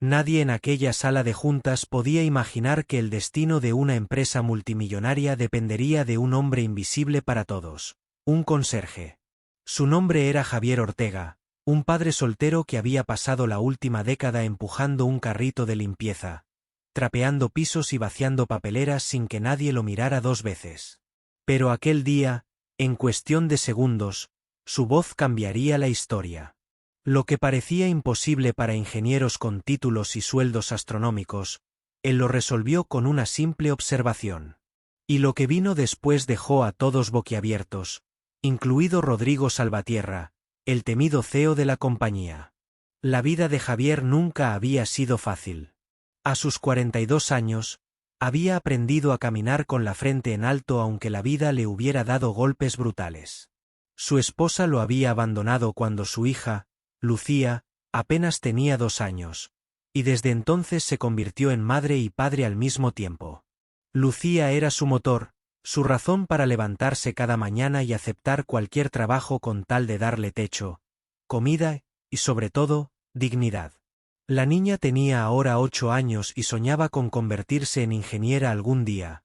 Nadie en aquella sala de juntas podía imaginar que el destino de una empresa multimillonaria dependería de un hombre invisible para todos, un conserje. Su nombre era Javier Ortega, un padre soltero que había pasado la última década empujando un carrito de limpieza, trapeando pisos y vaciando papeleras sin que nadie lo mirara dos veces. Pero aquel día, en cuestión de segundos, su voz cambiaría la historia. Lo que parecía imposible para ingenieros con títulos y sueldos astronómicos, él lo resolvió con una simple observación. Y lo que vino después dejó a todos boquiabiertos, incluido Rodrigo Salvatierra, el temido CEO de la compañía. La vida de Javier nunca había sido fácil. A sus 42 años, había aprendido a caminar con la frente en alto aunque la vida le hubiera dado golpes brutales. Su esposa lo había abandonado cuando su hija, Lucía, apenas tenía 2 años, y desde entonces se convirtió en madre y padre al mismo tiempo. Lucía era su motor, su razón para levantarse cada mañana y aceptar cualquier trabajo con tal de darle techo, comida y, sobre todo, dignidad. La niña tenía ahora 8 años y soñaba con convertirse en ingeniera algún día,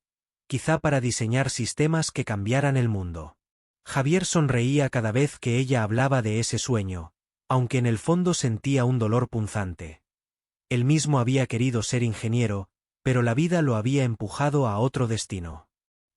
quizá para diseñar sistemas que cambiaran el mundo. Javier sonreía cada vez que ella hablaba de ese sueño, aunque en el fondo sentía un dolor punzante. Él mismo había querido ser ingeniero, pero la vida lo había empujado a otro destino.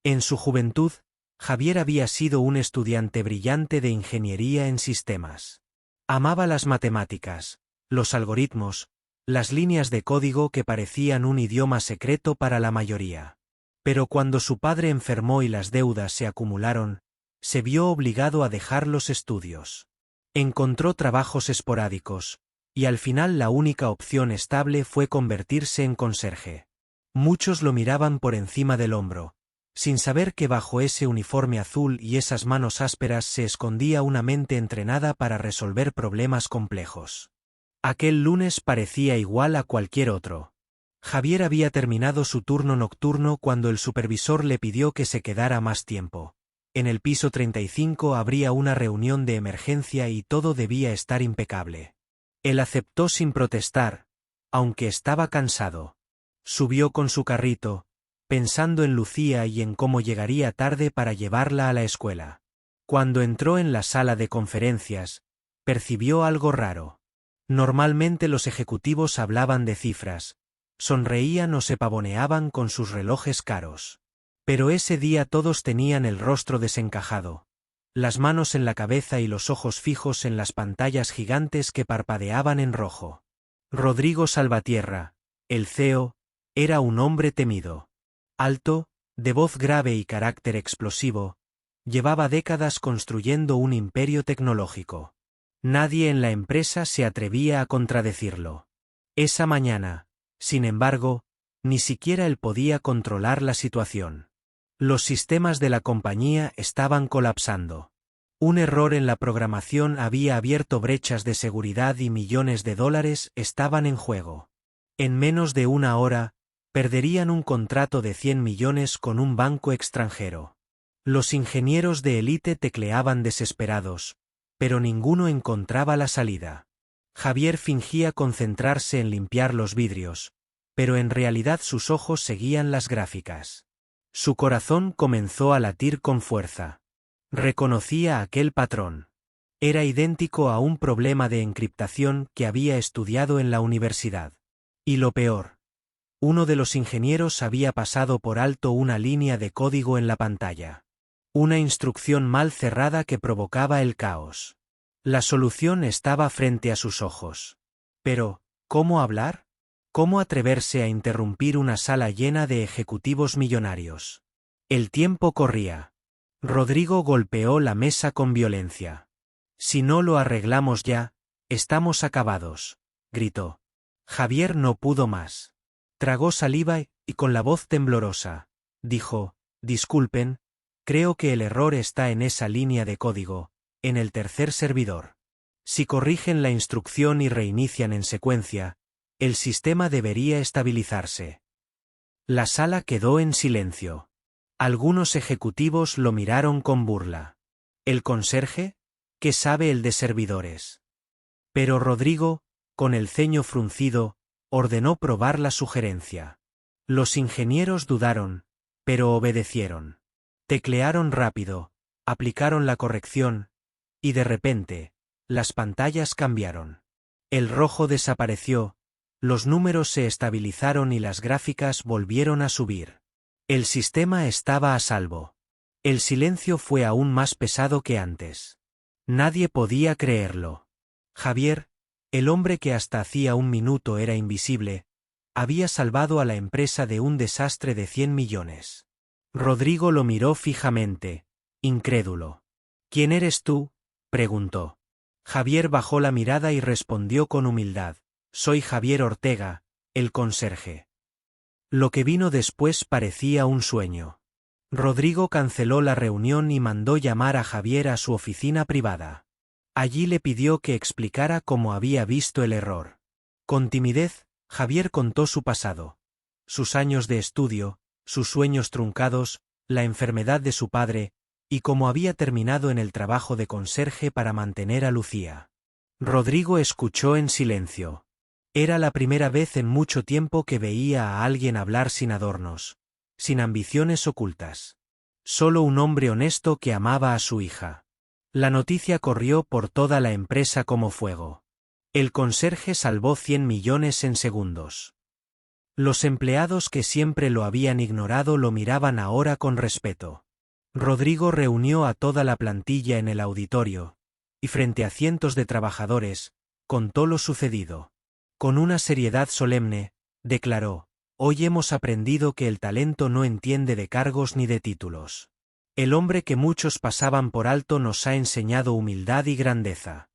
En su juventud, Javier había sido un estudiante brillante de ingeniería en sistemas. Amaba las matemáticas, los algoritmos, las líneas de código que parecían un idioma secreto para la mayoría. Pero cuando su padre enfermó y las deudas se acumularon, se vio obligado a dejar los estudios. Encontró trabajos esporádicos, y al final la única opción estable fue convertirse en conserje. Muchos lo miraban por encima del hombro, sin saber que bajo ese uniforme azul y esas manos ásperas se escondía una mente entrenada para resolver problemas complejos. Aquel lunes parecía igual a cualquier otro. Javier había terminado su turno nocturno cuando el supervisor le pidió que se quedara más tiempo. En el piso 35 habría una reunión de emergencia y todo debía estar impecable. Él aceptó sin protestar, aunque estaba cansado. Subió con su carrito, pensando en Lucía y en cómo llegaría tarde para llevarla a la escuela. Cuando entró en la sala de conferencias, percibió algo raro. Normalmente los ejecutivos hablaban de cifras, sonreían o se pavoneaban con sus relojes caros. Pero ese día todos tenían el rostro desencajado, las manos en la cabeza y los ojos fijos en las pantallas gigantes que parpadeaban en rojo. Rodrigo Salvatierra, el CEO, era un hombre temido. Alto, de voz grave y carácter explosivo, llevaba décadas construyendo un imperio tecnológico. Nadie en la empresa se atrevía a contradecirlo. Esa mañana, sin embargo, ni siquiera él podía controlar la situación. Los sistemas de la compañía estaban colapsando. Un error en la programación había abierto brechas de seguridad y millones de dólares estaban en juego. En menos de una hora, perderían un contrato de 100 millones con un banco extranjero. Los ingenieros de élite tecleaban desesperados, pero ninguno encontraba la salida. Javier fingía concentrarse en limpiar los vidrios, pero en realidad sus ojos seguían las gráficas. Su corazón comenzó a latir con fuerza. Reconocía aquel patrón. Era idéntico a un problema de encriptación que había estudiado en la universidad. Y lo peor, uno de los ingenieros había pasado por alto una línea de código en la pantalla. Una instrucción mal cerrada que provocaba el caos. La solución estaba frente a sus ojos. Pero, ¿cómo hablar? ¿Cómo atreverse a interrumpir una sala llena de ejecutivos millonarios? El tiempo corría. Rodrigo golpeó la mesa con violencia. Si no lo arreglamos ya, estamos acabados, gritó. Javier no pudo más. Tragó saliva y con la voz temblorosa, dijo, disculpen, creo que el error está en esa línea de código, en el tercer servidor. Si corrigen la instrucción y reinician en secuencia, el sistema debería estabilizarse. La sala quedó en silencio. Algunos ejecutivos lo miraron con burla. ¿El conserje? ¿Qué sabe el de servidores? Pero Rodrigo, con el ceño fruncido, ordenó probar la sugerencia. Los ingenieros dudaron, pero obedecieron. Teclearon rápido, aplicaron la corrección, y de repente, las pantallas cambiaron. El rojo desapareció, los números se estabilizaron y las gráficas volvieron a subir. El sistema estaba a salvo. El silencio fue aún más pesado que antes. Nadie podía creerlo. Javier, el hombre que hasta hacía un minuto era invisible, había salvado a la empresa de un desastre de 100 millones. Rodrigo lo miró fijamente, incrédulo. ¿Quién eres tú?, preguntó. Javier bajó la mirada y respondió con humildad. Soy Javier Ortega, el conserje. Lo que vino después parecía un sueño. Rodrigo canceló la reunión y mandó llamar a Javier a su oficina privada. Allí le pidió que explicara cómo había visto el error. Con timidez, Javier contó su pasado. Sus años de estudio, sus sueños truncados, la enfermedad de su padre, y cómo había terminado en el trabajo de conserje para mantener a Lucía. Rodrigo escuchó en silencio. Era la primera vez en mucho tiempo que veía a alguien hablar sin adornos, sin ambiciones ocultas. Solo un hombre honesto que amaba a su hija. La noticia corrió por toda la empresa como fuego. El conserje salvó 100 millones en segundos. Los empleados que siempre lo habían ignorado lo miraban ahora con respeto. Rodrigo reunió a toda la plantilla en el auditorio, y frente a cientos de trabajadores, contó lo sucedido. Con una seriedad solemne, declaró: hoy hemos aprendido que el talento no entiende de cargos ni de títulos. El hombre que muchos pasaban por alto nos ha enseñado humildad y grandeza.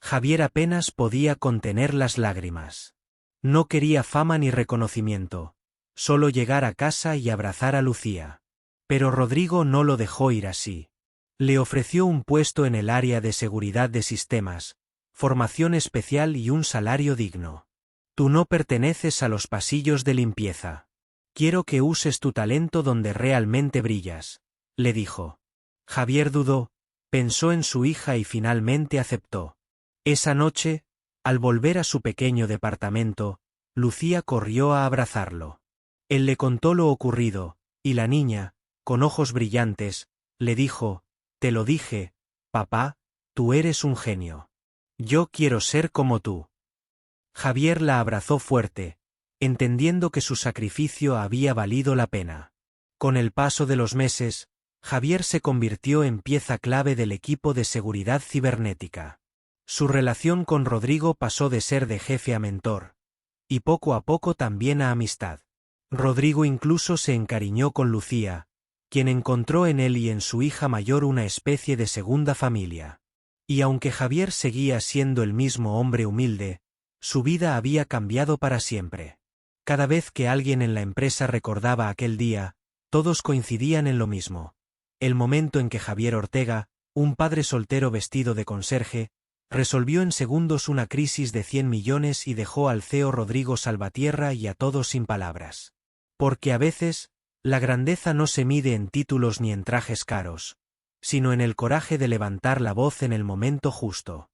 Javier apenas podía contener las lágrimas. No quería fama ni reconocimiento, solo llegar a casa y abrazar a Lucía. Pero Rodrigo no lo dejó ir así. Le ofreció un puesto en el área de seguridad de sistemas, formación especial y un salario digno. Tú no perteneces a los pasillos de limpieza. Quiero que uses tu talento donde realmente brillas, le dijo. Javier dudó, pensó en su hija y finalmente aceptó. Esa noche, al volver a su pequeño departamento, Lucía corrió a abrazarlo. Él le contó lo ocurrido, y la niña, con ojos brillantes, le dijo: te lo dije, papá, tú eres un genio. Yo quiero ser como tú. Javier la abrazó fuerte, entendiendo que su sacrificio había valido la pena. Con el paso de los meses, Javier se convirtió en pieza clave del equipo de seguridad cibernética. Su relación con Rodrigo pasó de ser de jefe a mentor, y poco a poco también a amistad. Rodrigo incluso se encariñó con Lucía, quien encontró en él y en su hija mayor una especie de segunda familia. Y aunque Javier seguía siendo el mismo hombre humilde, su vida había cambiado para siempre. Cada vez que alguien en la empresa recordaba aquel día, todos coincidían en lo mismo: el momento en que Javier Ortega, un padre soltero vestido de conserje, resolvió en segundos una crisis de 100 millones y dejó al CEO Rodrigo Salvatierra y a todos sin palabras. Porque a veces, la grandeza no se mide en títulos ni en trajes caros, sino en el coraje de levantar la voz en el momento justo.